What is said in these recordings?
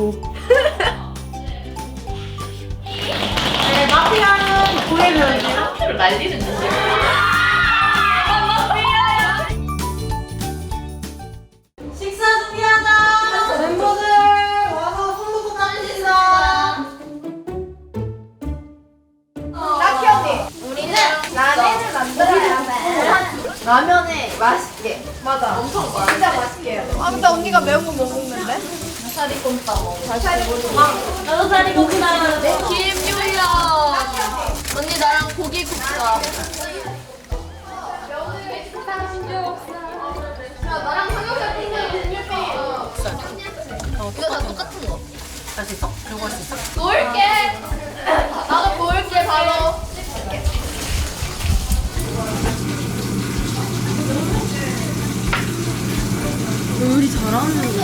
고. 네, 마피아는 보이면 상표를 날리는 짓을. 식사 준비하자. 멤버들 와서 손 놓고 따르시다. 라키 언니, 우리는 라면을 만들어야 돼. 라면에 맛있게. 맞아. 엄청 많아. 진짜 맛있게 해요. 아, 근데 언니가 매운 거 못 먹는데? 살이 꼼다 먹어. 나도 살이 먹다. 김유야. 언니 나랑 고기 굽자. 나랑 삼겹살 튀김 이거 다 똑같은 거. 할 수 있어? 이거 할 수 있어? 구울게. 나도 구울게 바로. 요리 잘하는 거.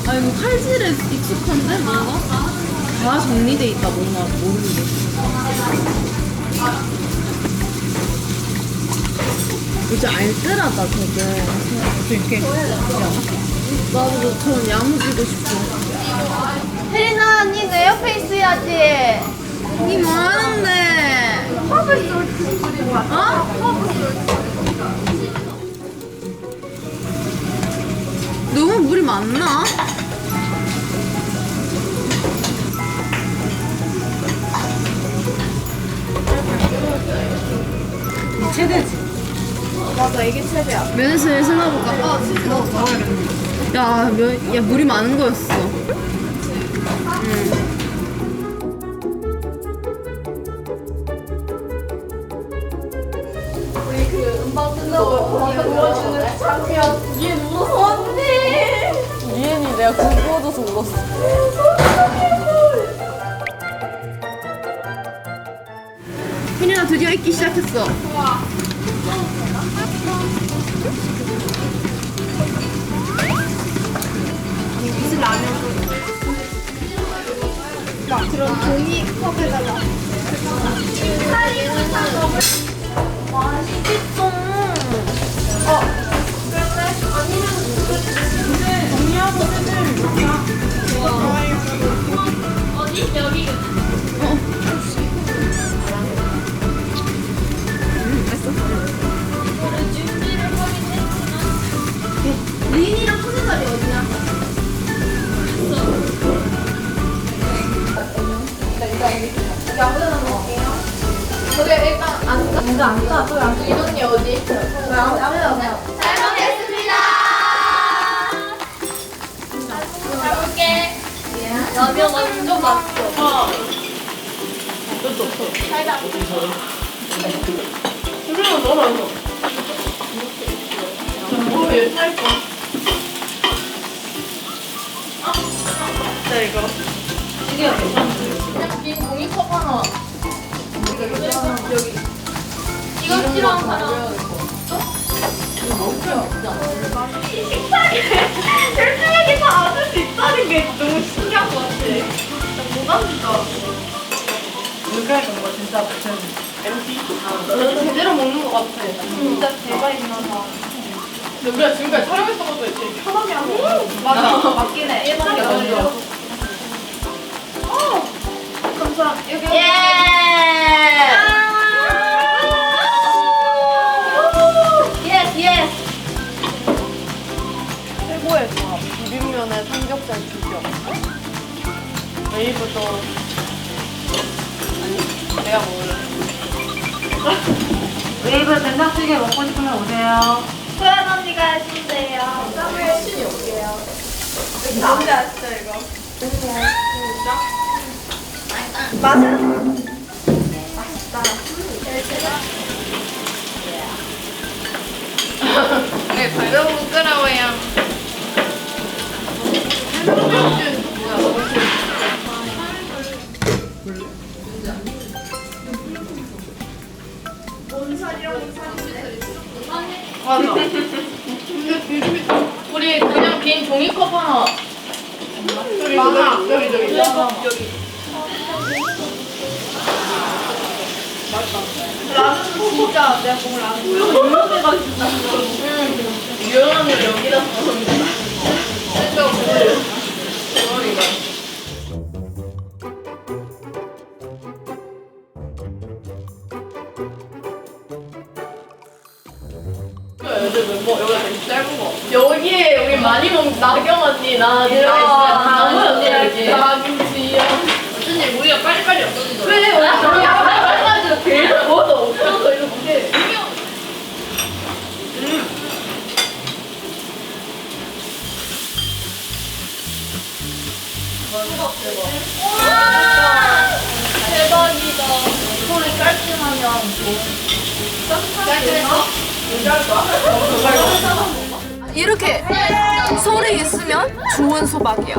아, 이거 칼질에 익숙한데? 뭔가? 다 정리돼 있다, 뭔가 모르는데. 이제 알뜰하다, 되게. 이렇게. 나도 저런 야무지고 싶어. 혜린아 언니 내 옆에 있어야지. 이 뭐하는데? 허브 솔트 뿌리고 왔어. 허브 솔트. 너무 물이 많나? 최대지. 맞아 이게 최대야. 면을 슬슬 넣어볼까? 아, 치즈 넣어야겠네. 야, 물이 많은 거였어. 우리 그 음방 끝나고 도와주는 장면. 얘 울었어. 언니. 유엔이 내가 국 구워줘서 울었어. 혜린아 드디어 익기 시작했어. 무슨 라면 막 그런 종이컵에다가 맛있겠어. 어디? 여기. 리인이랑 푸드살이 어디냐? 여기 아무데나 먹을게요. 저기 일단 앉아. 앉아. 저기 앉아. 이동이 어디? 저기 아무데나. 잘 먹겠습니다. 잘 먹을게. 라면 완전 맛있어. 살다. 그러면 너무 맛있어. 뭐얘 살까? 진짜 이거. 이게 그냥 빈 종이컵 하나. 여기. 이거 필요한 사람. 솔직하게 다 아는 수 있다는 게 너무 신기한 것 같아. 뭐가 진짜. 누가 이런 거 진짜 무슨 MT? 제대로 먹는 것 같아. 진짜 대박이긴 하다. 근데 우리가 지금까지 촬영했던 것도 되게 편하게 하고. 맞아. 맞긴 해. 예쁘게 먼저. 감사합니다. 여기. 예! 예스 예스. 최고의 조합. 비빔면에 삼겹살 죽여. 웨이브도. 아니, 내가 먹을래. 웨이브 된장찌개 먹고 싶으면 오세요. 소연 언니가 해준대요. 쌈을 신이 올게요. 뭔지 아시죠 이거? 맛은? 맛있다. 네, 발로 부끄러워요. 맞아. 우리 그냥 빈 종이컵 하나. 저기 많아. 여기. 라면 진짜 내가 먹은 라면 유명해가 진짜. 유연을 여기다 넣었는데. 진짜 모르겠어. 나경 언니 나 다은 언니 나김치 언니 우리가 빨리빨리 없어지더라. 그래 우리가 빨리빨리 계속 먹어서 없어서 이렇게. 대박이다. 소리 깔끔하면 이렇게 소리 있으면 좋은 소박이야.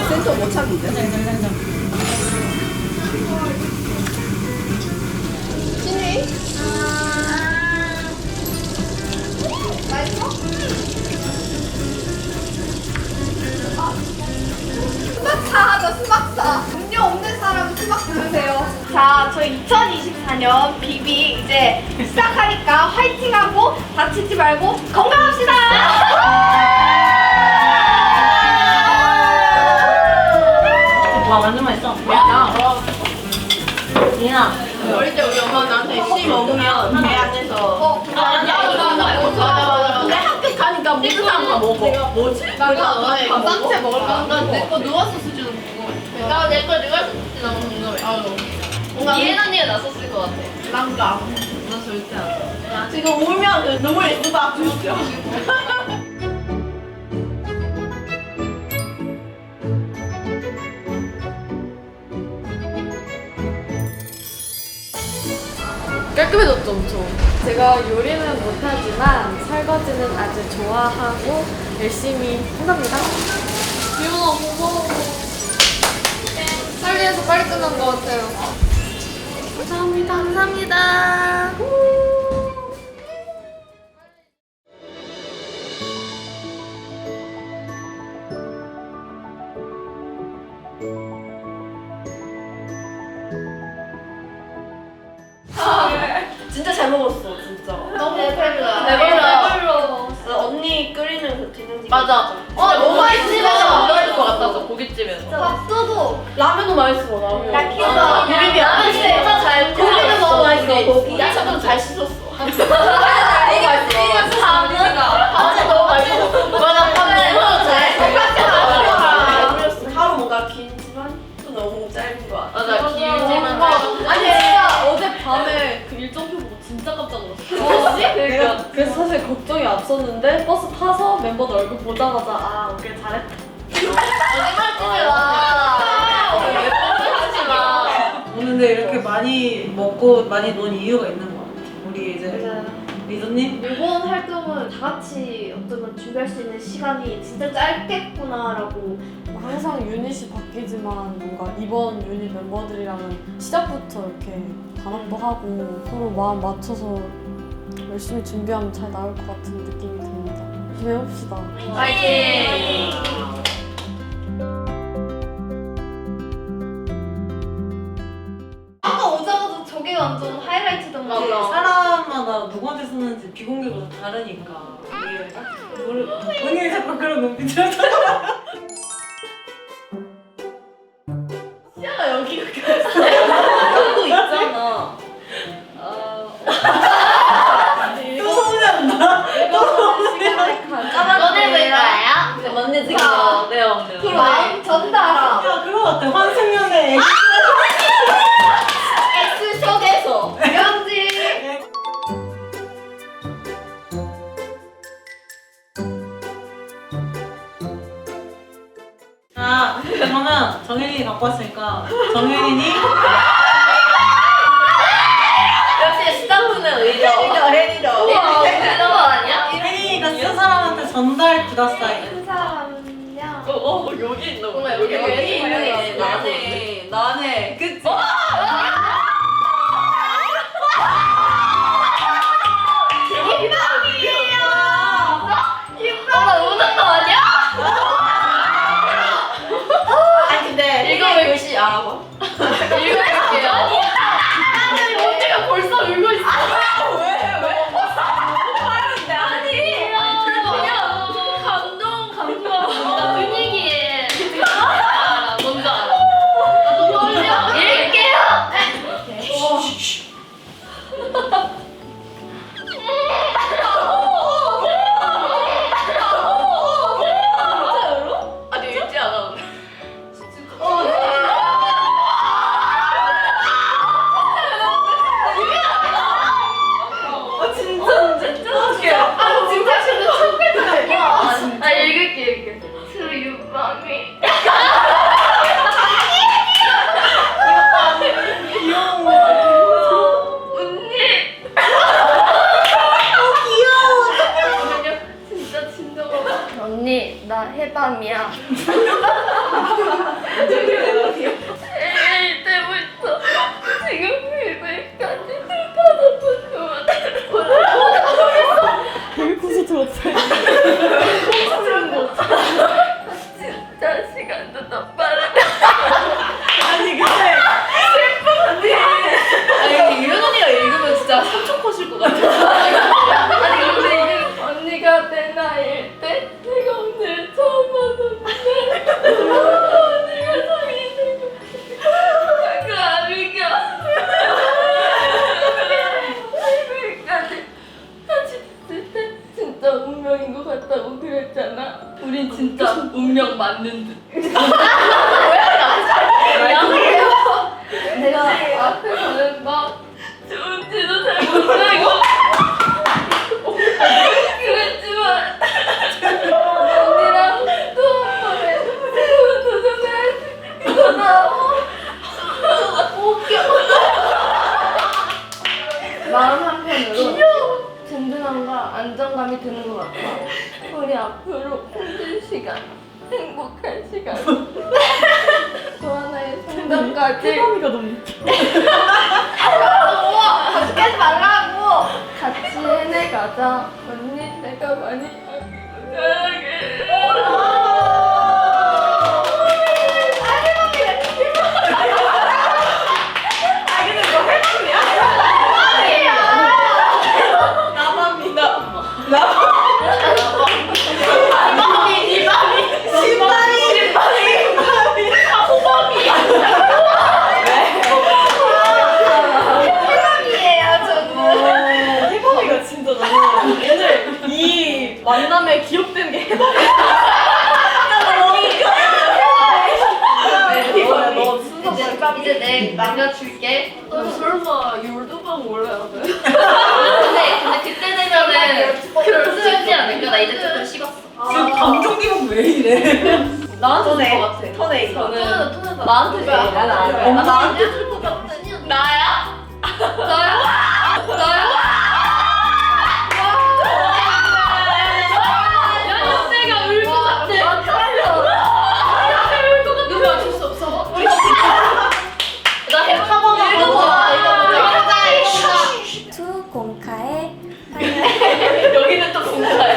센터 못 찾는데? 수박사 하자, 수박사. 음료 없는 사람 수박 들으세요. 자, 저희 2024년 비비 이제 시작하니까 화이팅하고 다치지 말고 건강합시다. 와 완전 맛있어. 니나 어릴 때 우리 엄마 나한테 씨 먹으면 배 안에서 맞아. 근데 학교 가니까 모든 사람가 먹어. 뭐지? 나가 너네 밥상체 먹을까? 나내거 누워서 수준 궁금해. 나 내 거 누워서 수준 너무 궁금해. 뭔가 이해는 언니가 나섰을 것 같아. 난가. 나 절대 안 돼. 지금 울면 그 눈물이 쏟아 주시죠. 깔끔해졌죠, 엄청. 제가 요리는 못하지만 설거지는 아주 좋아하고 열심히 한답니다. 지훈아, 고마워. 빨리해서 빨리 끝난 것 같아요. 감사합니다. 진짜 잘 먹었어, 진짜. 너무 배불러. 배불러. 언니 끓이는 그 된장찌개. 맞아. 너무 맛있으면 만들어줄 것 같아서 고깃집에서. 밥도도. 라면도 맛있어, 라면. 약해서. 비빔이 라면 진짜 잘. 고기는 너무 맛있어. 고기. 야채도 잘 씻었어. 너무 맛있어. 밥은 너무 맛있어. 맞아, 밥은 너무 잘. 하루 뭔가 길지만 또 너무 짧은 거 같아. 맞아, 길지만. 아니, 진짜 어젯밤에 그 일정표 보고 진짜 깜짝 놀랐어. 그러니까 그래서 사실 걱정이 앞섰는데 버스 타서 멤버들 얼굴 보자마자 아 오케이 잘했다. 거짓말 치지 마. 오늘 근데 이렇게 많이 먹고 많이 논 이유가 있는 것 같아. 우리 이제 리더님? 이번 활동은 다 같이 어쩌면 준비할 수 있는 시간이 진짜 짧겠구나라고. 항상 유닛이 바뀌지만 뭔가 이번 유닛 멤버들이랑은 시작부터 이렇게 단합도 하고 서로 마음 맞춰서 열심히 준비하면 잘 나올 것 같은 느낌이 듭니다. 열심히 해봅시다. 파이팅! 아까 오자마자 저게 완전 하이라이트던 거 이게 같아. 사람마다 누구한테 쓰는지 비공개가 다 다르니까 이게 본인이 자꾸 그런 눈빛을 시아가 여기가 또 있잖아. 또 서운해한다. 너네 왜 가요? 맞네 지금. 네. 마음 전달아. 야 그거 같아. 환승연애 X 속에서 명지. 자 그러면 정혜린이 갖고 왔으니까 정혜린이 역시 스타프는 의죠. 혜리죠. 이런 거 아니야? 혜린이가 쓴 사람한테 전달 구다사이. 큰 사람이야. 여기 있는 거. 여기 있네. 나네. 그치? 나 우는 거 아니야? 아니 근데 이거 왜 글씨 알아봐? 읽어볼게요. 아니 언니가 벌써 울고 있어. 뭔지 알아. 나도 읽게요. 아 진짜 싫은데 첫 아 읽을게. 수유밤이. 귀여워. 언니. 진짜 진정하다. 언니 나 해밤이야. AL 때부터 지금 일부까지 되게 고소 들었어요. 진짜 시간도 더 빠르다. 아니 근데 아니 유연 언니가 읽으면 진짜 3초 컷일 것 같아. 아니 근데 이게 언니가 내 나이일 때 내가 오늘 처음 봤는데 언니가 사귀는 거 아미가 일부까지 같이 있을 때 진짜 운명인 것 같다고 그랬잖아. 우린 진짜 운명 맞는 듯. 내가 앞에서는 막 좋은지도 잘 못하고 그랬지만 언니랑 또 한 번에 새로운 도전을 할 수 있어서 웃겨. 마음 한편으로 든든함과 안정감이 드는 것 같아. 우리 앞으로 힘든 시간, 행복한 시간, 또 하나의 성장까지 해감이가 너무 하지 말라고! 같이 해내가자. 언니 내가 많이 사랑해. 해감이가 진짜 너무 오늘 이 만남에 기록되는 게 해방이야. 너 순서 이제 내 남겨줄게. 설마 율두방 올라야 돼? 근데 그때 되면은 그럴 수 있지 않을까? 나 이제 조금 식었어. 지금 감정 기복 왜 이래? 나한테 줄 것 같아. 턴에 토는 나한테 줄 것 같아. 나한테 줄 것 같아. 나야? 나야? 나야? 내가 울 것 같아. 울것 같아. 누가 맞출 수 없어? 나 해봐봐. 투 공카에 여기는 또 공사야.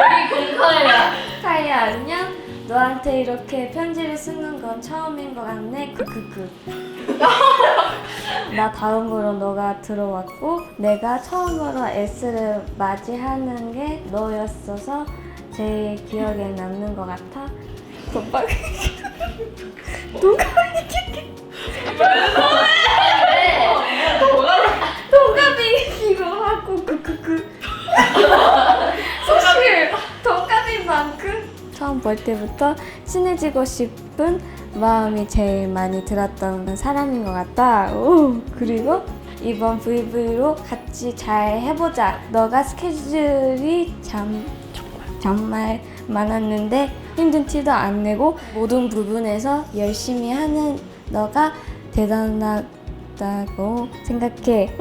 여기 공카야. 카이야 안녕. 너한테 이렇게 편지를 쓰는 건 처음인 것 같네. 크크크. 나 다음으로 너가 들어왔고 내가 처음으로 S를 맞이하는 게 너였어서 제일 기억에 남는 것 같아. 도박. 동갑이기로 하고 크크크. 사실 동갑인 만큼 처음 볼 때부터 친해지고 싶은 마음이 제일 많이 들었던 사람인 것 같다. 오, 그리고 이번 VV로 같이 잘 해보자. 너가 스케줄이 정말 많았는데 힘든 티도 안 내고 모든 부분에서 열심히 하는 너가 대단하다고 생각해.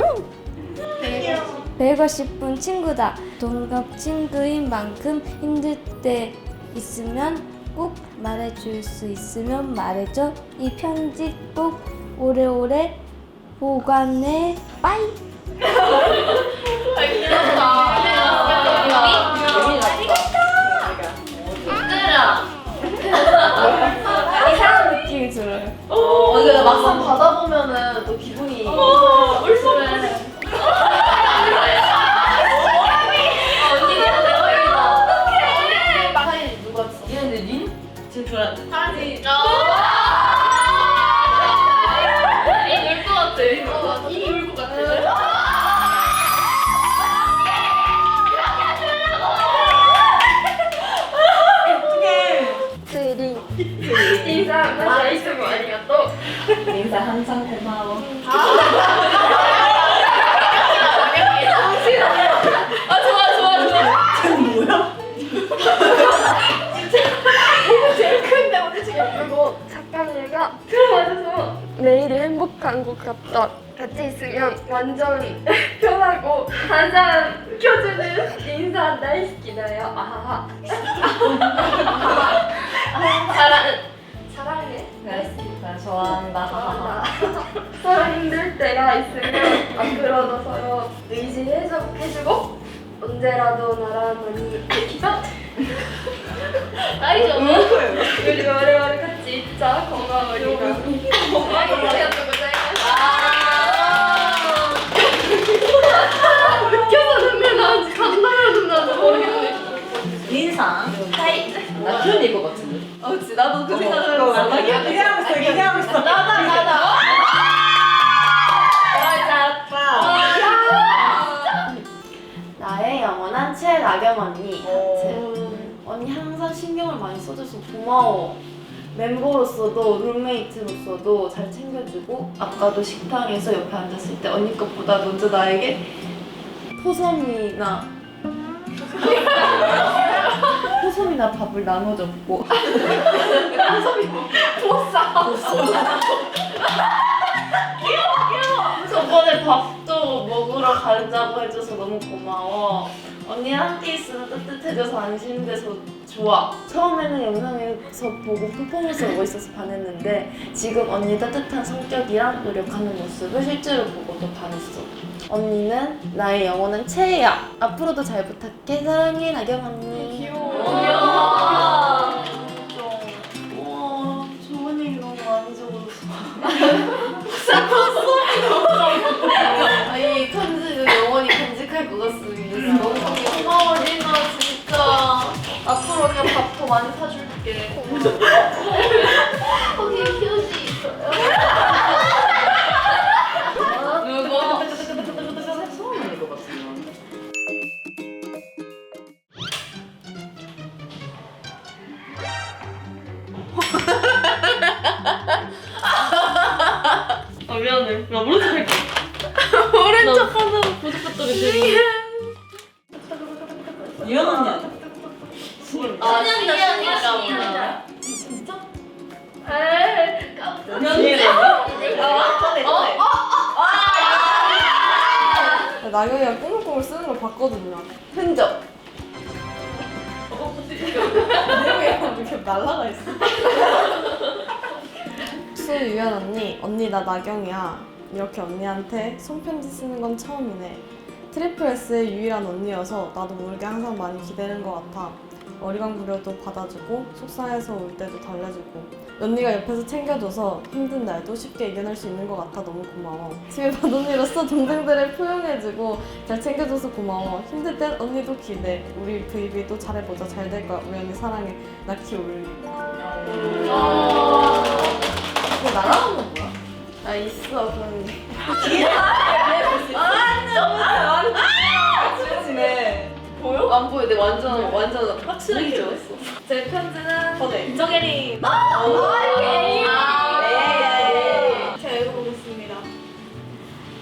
배우고 싶은 친구다. 동갑 친구인 만큼 힘들 때 있으면 꼭 말해줄 수 있으면 말해줘. 이 편지 꼭 오래오래 보관해. 빠이. 이상한 느낌이 들어요. 근데 막상 받아보면은 또 기분이 울컥해. 언니가 대박이다. 사인 누가 했어? 얘네 린? 지금 줘야 돼. 사진. 이울것 같아. 이 울것 같아. 인사 나이스고 아니야 또. 인사 항상 고마워. 한국 갔다 같이 있으면 완전 편하고 항상 켜주는 인사 다이스키다요. 아하하. 사랑해. 나 좋아한다. 서로 힘들 때가 있으면 앞으로도 서로 의지해주고 언제라도 나랑 언니 기다. 아니죠. 우리 오래오래 같이 있자. 고마워요. 웃겨서 눈물 나는지 감동으로 나는지 모르겠네. 인상. 하이. 나 그런 얘기 같은데. 그치 나도 그 생각을 했어. 기대하고 있어. 나다. 나의 영원한 최나경 언니. 언니 항상 신경을 많이 써줘서 고마워. 멤버로서도 룸메이트로서도 잘 챙겨주고 아까도 식당에서 옆에 앉았을 때 언니 것보다 먼저 나에게 포섬이나 밥을 나눠줬고 저번에 밥도 먹으러 가자고 해줘서 너무 고마워. 언니랑 함께 있으면 따뜻해져서 안심돼서 좋아. 처음에는 영상에서 보고 퍼포먼스 보고 있어서 반했는데 지금 언니 따뜻한 성격이랑 노력하는 모습을 실제로 보고도 반했어. 언니는 나의 영원한 최애야. 앞으로도 잘 부탁해. 사랑해 나경 언니. 귀여워. 우와 좋은 얘기 너무 많이 적어줬어. 아니 편지를 영원히 간직할 것 같습니다. 너무 고마워 리나 진짜. 앞으로 그냥 밥 더 많이 사줄게. 거기 휴지 있어요. 소원인 것 같은데. 아 미안해. 나 모른 척 할게. 모른 척하는 부족했더니 되게. 이현 언니 아니야? 아 신년이다. 진짜? 에이, 나경이가 꾸물꾸물 쓰는 걸 봤거든요. 흔적. 내용이 이렇게 날라가 있어. 수유연 언니 나 나경이야. 이렇게 언니한테 손편지 쓰는 건 처음이네. 트리플 S의 유일한 언니여서 나도 모르게 항상 많이 기대는 것 같아. 어리광 부려도 받아주고 속상해서 울 때도 달래주고 언니가 옆에서 챙겨줘서 힘든 날도 쉽게 이겨낼 수 있는 것 같아. 너무 고마워. 집에 맏언니로서 동생들을 포용해주고 잘 챙겨줘서 고마워. 힘들 땐 언니도 기대. 우리 브이비도 잘해보자. 잘 될 거야. 우리 언니 사랑해. 나키 올리. 이거 나랑 건 뭐야? 아 있어 그런 게. 네. 보여? 안 보여. 내가 완전 확실하게 적었어. 제 편지는 거네. 정혜린. 제가 읽어보겠습니다.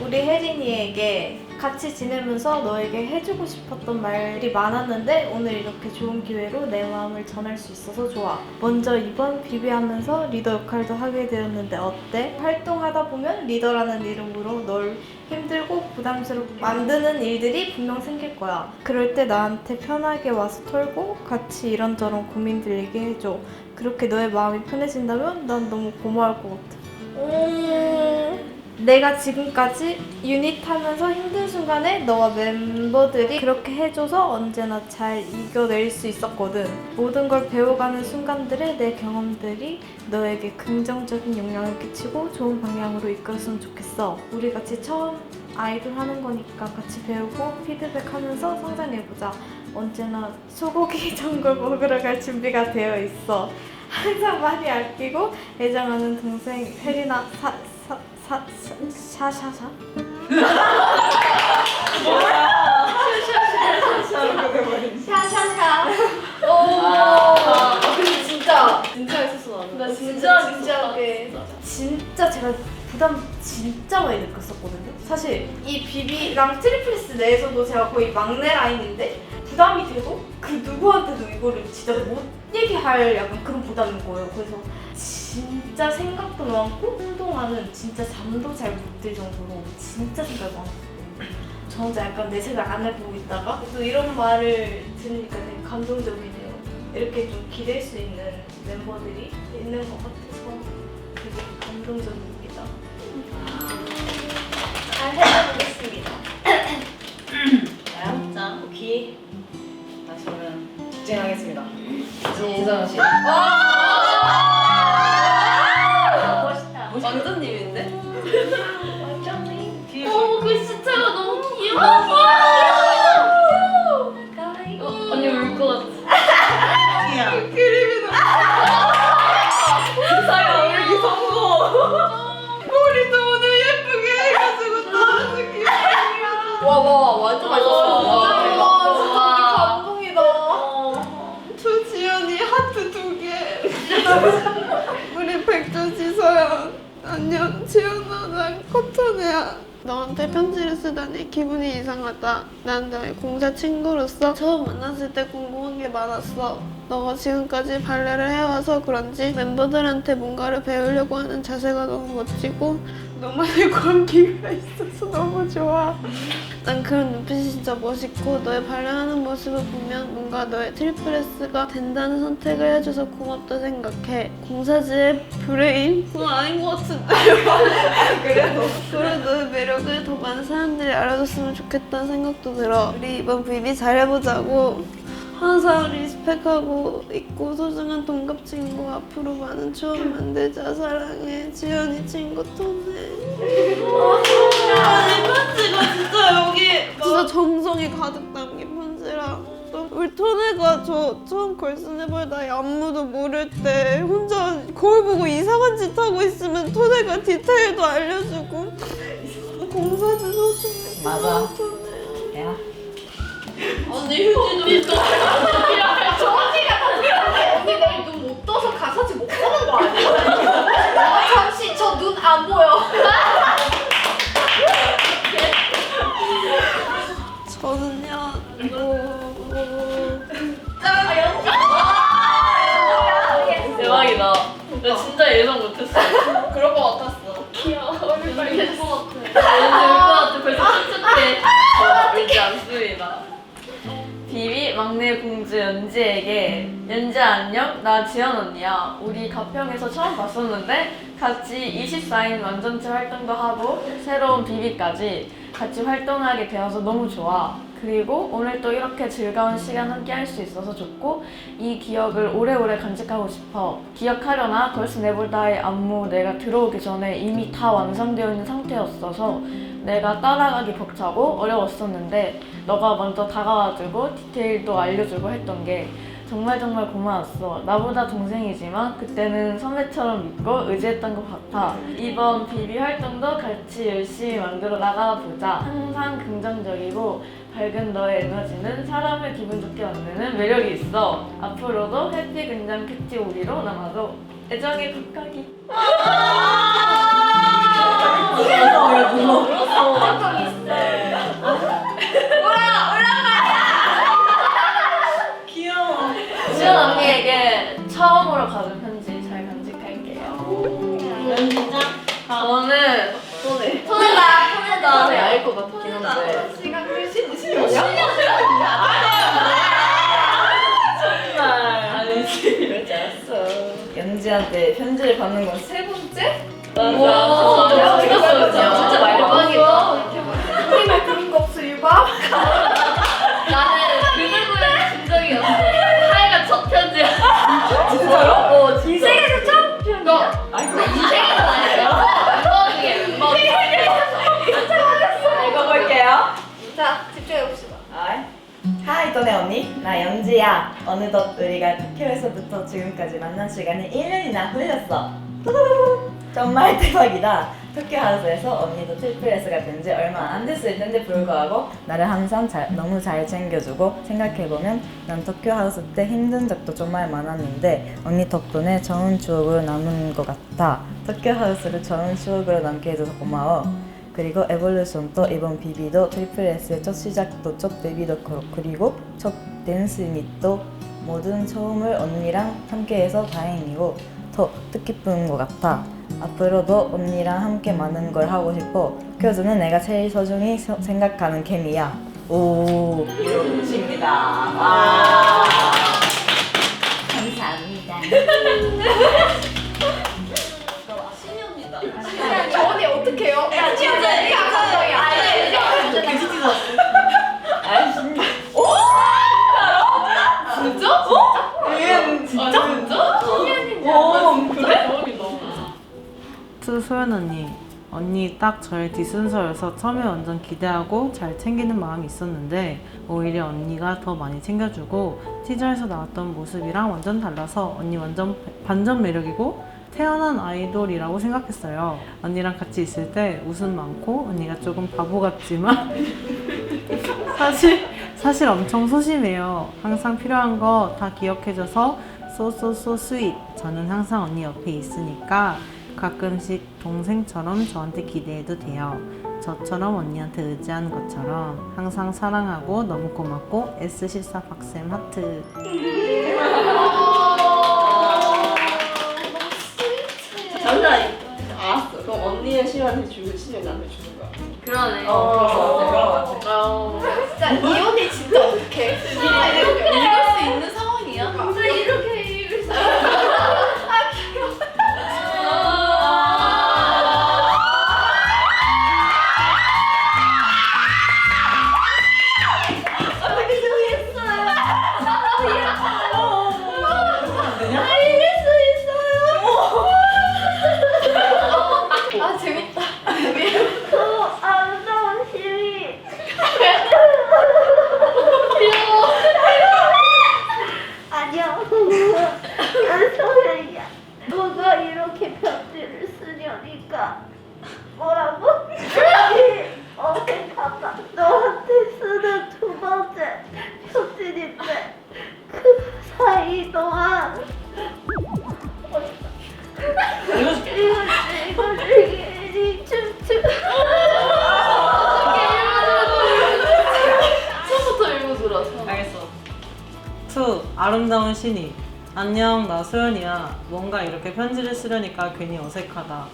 우리 혜린이에게 같이 지내면서 너에게 해주고 싶었던 말이 많았는데 오늘 이렇게 좋은 기회로 내 마음을 전할 수 있어서 좋아. 먼저 이번 비비하면서 리더 역할도 하게 되었는데 어때? 활동하다 보면 리더라는 이름으로 널 힘들고 부담스럽게 만드는 일들이 분명 생길 거야. 그럴 때 나한테 편하게 와서 털고 같이 이런저런 고민들 얘기해줘. 그렇게 너의 마음이 편해진다면 난 너무 고마울 것 같아. 내가 지금까지 유닛 하면서 힘든 순간에 너와 멤버들이 그렇게 해줘서 언제나 잘 이겨낼 수 있었거든. 모든 걸 배워가는 순간들의 내 경험들이 너에게 긍정적인 영향을 끼치고 좋은 방향으로 이끌었으면 좋겠어. 우리 같이 처음 아이돌 하는 거니까 같이 배우고 피드백하면서 성장해보자. 언제나 소고기 전골 먹으러 갈 준비가 되어 있어. 항상 많이 아끼고 애정하는 동생 혜린아 샤샤샤? 샤샤샤. 근데 진짜 진짜 했었어 나는. 나 진짜하게 진짜 제가 부담 진짜 많이 느꼈었거든요. 사실 이 비비랑 트리플스 내에서도 제가 거의 막내 라인인데 부담이 돼도 그 누구한테도 이거를 진짜 못 얘기할 약간 그런 부담인 거예요. 그래서 진짜 생각도 많고 한동안은 진짜 잠도 잘 못 들 정도로 진짜 생각 많았어요. 저 혼자 약간 내 생각 안 해보고 있다가 또 이런 말을 들으니까 되게 감동적이네요. 이렇게 좀 기댈 수 있는 멤버들이 있는 것 같아서 되게 감동적입니다. 잘 해보겠습니다. 자, 오케이. 다시 저는 직진하겠습니다. 지선 씨. 멋있다. 왕자님인데? 글씨체가 너무 귀여워. 언니 울 것 같아. 와 완전 맛있었어. 진짜 감동이다. 조지연이 하트 2개. 우리 백조지 서연. 안녕 지연아, 난 커터네야. 너한테 편지를 쓰다니 기분이 이상하다. 난 너의 공사 친구로서 처음 만났을 때 궁금한 게 많았어. 너가 지금까지 발레를 해와서 그런지 멤버들한테 뭔가를 배우려고 하는 자세가 너무 멋지고 너만의 관계가 있어서 너무 좋아. 난 그런 눈빛이 진짜 멋있고 너의 발레하는 모습을 보면 뭔가 너의 트리플S가 된다는 선택을 해줘서 고맙다 생각해. 공사지의 브레인? 그건 아닌 것 같은데. 그래 너의 매력을 더 많은 사람들이 알아줬으면 좋겠다는 생각도 들어. 우리 이번 VB 잘해보자고. 항상 리스펙하고 있고 소중한 동갑 친구. 앞으로 많은 추억 만들자. 사랑해 지연이 친구 토네. 아니 편지가 진짜 여기 진짜 정성이 가득 담긴 편지라. 또 우리 토네가 저 처음 걸슨 해볼 나이 안무도 모를 때 혼자 거울 보고 이상한 짓 하고 있으면 토네가 디테일도 알려주고. 공사도 소중해. 맞아. 토네. 야. 언니 휴지 좀 있어. 정지가 더 필요해. 언니 내일 눈 못 떠서 가사지 못 보는 거 아니야? 잠시 저 눈 안 보여. 저는요. 대박이다. 나 진짜 예상 못했어. 그럴 것 같았어. 귀여워. 얼굴 빨개질 것 같아. 왠지 울것 같아. 벌써 찝찝해. 울지 않습니다. 비비 막내 공주 연지에게 연지야 안녕? 나 지연 언니야. 우리 가평에서 처음 봤었는데 같이 24인 완전체 활동도 하고 새로운 비비까지 같이 활동하게 되어서 너무 좋아. 그리고 오늘 또 이렇게 즐거운 시간 함께 할 수 있어서 좋고 이 기억을 오래오래 간직하고 싶어. 기억하려나 걸스 네볼다의 안무 내가 들어오기 전에 이미 다 완성되어 있는 상태였어서 내가 따라가기 벅차고 어려웠었는데 너가 먼저 다가와주고 디테일도 알려주고 했던 게 정말 고마웠어. 나보다 동생이지만 그때는 선배처럼 믿고 의지했던 것 같아. 이번 비비 활동도 같이 열심히 만들어 나가보자. 항상 긍정적이고 밝은 너의 에너지는 사람을 기분 좋게 만드는 매력이 있어. 앞으로도 해피 긍정 큐티오리로 남아도 애정의 국가기. 귀여워. 지연 언니에게 처음으로 받은 편지 잘 간직할게요. 연진짱. 저는 토네다. 네, 알 것 같긴 한데 시간 글씨 아니지. 이럴 줄 알았어. 연지한테 편지를 받는 건 세 번째? 와, 진짜 찍었어요. 진짜 말방이다. 힘을 그린 거 없어 유밥. 나는 그들보다 진 적이 없어. 하이가 첫 편지야. 진짜로? 인생에서 첫 편이야? 너 인생에서 아니야. 멤버 중에 멤버. 읽어볼게요. 자 집중해봅시다. 하이 도네 언니, 나 연지야. 어느덧 우리가 타케에서부터 지금까지 만난 시간이 1년이나 흘렸어. 정말 대박이다. 터키하우스에서 언니도 트리플 S가 된 지 얼마 안 됐을 텐데 불구하고 나를 항상 너무 잘 챙겨주고 생각해보면 난 터키하우스 때 힘든 적도 정말 많았는데 언니 덕분에 좋은 추억으로 남은 것 같아. 터키하우스를 좋은 추억으로 남게 해줘서 고마워. 그리고 에볼루션도 이번 비비도 트리플 S의 첫 시작도 첫 데뷔도 그리고 첫 댄스 밋도 모든 처음을 언니랑 함께해서 다행이고 더 뜻깊은 것 같아. 앞으로도 언니랑 함께 많은 걸 하고 싶어. 켜주는 내가 제일 소중히 생각하는 케미야. 오, 이러십니다. 와, 감사합니다. 저 언니 어떡해요? 야, 진짜 이게 감성이야. 투 소연 언니 딱 저의 뒷순서여서 처음에 완전 기대하고 잘 챙기는 마음이 있었는데 오히려 언니가 더 많이 챙겨주고 티저에서 나왔던 모습이랑 완전 달라서 언니 완전 반전 매력이고 태어난 아이돌이라고 생각했어요. 언니랑 같이 있을 때 웃음 많고 언니가 조금 바보 같지만 사실 엄청 소심해요. 항상 필요한 거 다 기억해줘서 so sweet. 저는 항상 언니 옆에 있으니까 가끔씩 동생처럼 저한테 기대해도 돼요. 저처럼 언니한테 의지하는 것처럼 항상 사랑하고 너무 고맙고 S14 박쌤 하트. 장난 아니. 알았어. 그럼 언니는 시연해 주고 신영 나한테 주는 거야. 그러네. 그런 것 같아. 진짜 이 언니 진짜 어떡해? 읽을 수 있는 상황이야? 근데 이렇게 읽을 수 아 재밌다. 아름다운 시위. 아니야. 난 소연이야. 너가 이렇게 편지를 쓰려니까 뭐라고? 어색하다. 너한테 쓰는 두 번째 편지인데 그 사이 동안 이거 춤춤 처음부터 읽어주라. 알겠어. 투 아름다운 신이 안녕 나 소연이야. 뭔가 이렇게 편지를 쓰려니까 괜히 어색하다.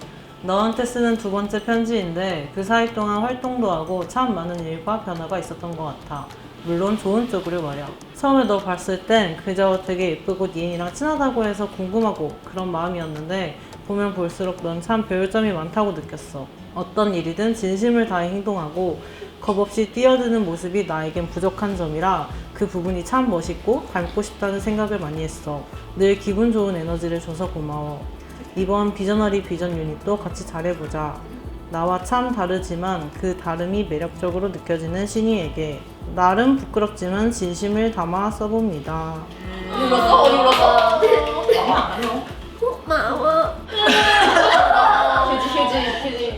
너한테 쓰는 두 번째 편지인데 그 사이 동안 활동도 하고 참 많은 일과 변화가 있었던 것 같아. 물론 좋은 쪽으로 말이야. 처음에 너 봤을 땐 그저 되게 예쁘고 니은이랑 친하다고 해서 궁금하고 그런 마음이었는데 보면 볼수록 넌 참 배울 점이 많다고 느꼈어. 어떤 일이든 진심을 다해 행동하고 겁 없이 뛰어드는 모습이 나에겐 부족한 점이라 그 부분이 참 멋있고 닮고 싶다는 생각을 많이 했어. 늘 기분 좋은 에너지를 줘서 고마워. 이번 비저너리 비전 유닛도 같이 잘해보자. 나와 참 다르지만 그 다름이 매력적으로 느껴지는 신이에게 나름 부끄럽지만 진심을 담아 써봅니다. 울었어? 언니 울었어? 고마워. 휴지.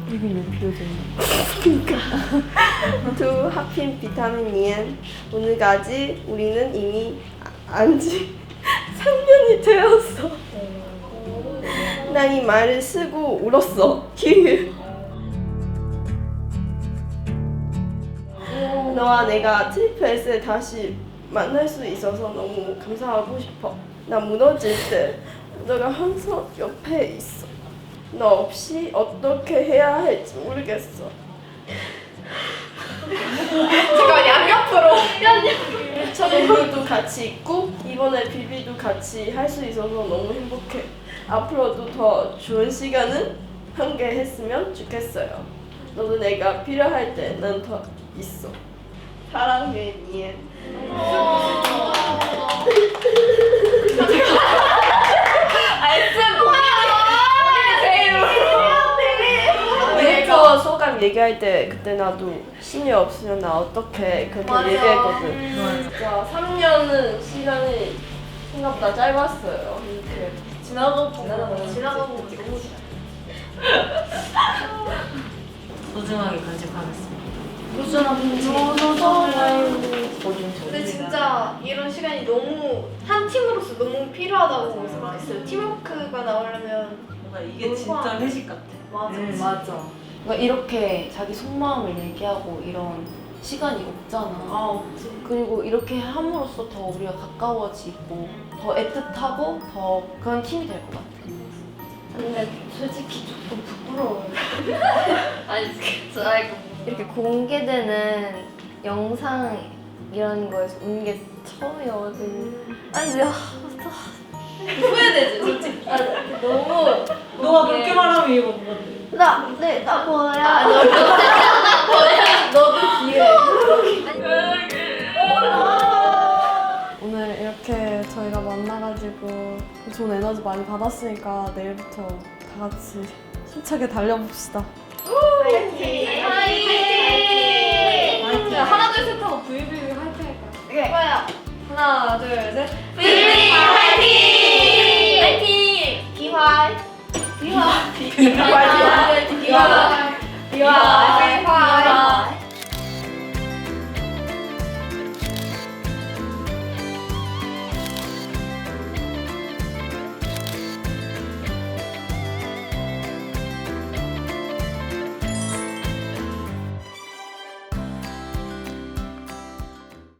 이게 왜 비어졌냐? 두 하필 비타민 이엔 오늘까지 우리는 이미 안지 3년이 되었어. 난 이 말을 쓰고 울었어. 너와 내가 트리플 S를 다시 만날 수 있어서 너무 감사하고 싶어. 나 무너질 때 너가 항상 옆에 있어. 너 없이 어떻게 해야 할지 모르겠어. 잠깐만 양옆으로. 첫 앨범도 같이 있고 이번에 비비도 같이 할 수 있어서 너무 행복해. 앞으로도 더 좋은 시간은 함께 했으면 좋겠어요. 너도 내가 필요할 때 난 더 있어. 사랑해 니엔. 멘토 소감 얘기할 때 그때 나도 신이 없으면 나 어떻게 그렇게 얘기했거든. 진짜 3년은 시간이 생각보다 짧았어요. 이렇게 지나가고 너무 좋아요. 소중하게 간직하겠습니다. 근데 진짜 이런 시간이 너무 한 팀으로서 너무 필요하다고 생각했어요. 팀워크가 나오려면 뭔가 이게 진짜 회식 같아. 맞아. 맞아. 그러니까 이렇게 자기 속마음을 얘기하고 이런 시간이 없잖아. 없지. 그리고 이렇게 함으로써 더 우리가 가까워지고 더 애틋하고 더 그런 팀이 될 것 같아. 근데 솔직히 조금 부끄러워요. 아니 진짜 아이고. 이렇게 공개되는 영상 이런 거에서 우는 게 처음이어가지고 아니 내가 후회되지 솔직히. 너무 너가 그렇게 말하면 이거 뭐가 돼? 나 뭐야? 너도 귀여워. 오늘 이렇게 저희가 만나가지고 좋은 에너지 많이 받았으니까 내일부터 다 같이 힘차게 달려봅시다. 화이팅! 하나 둘 셋 하고 VVV 화이팅 할까요? 좋아요. 하나 둘 셋.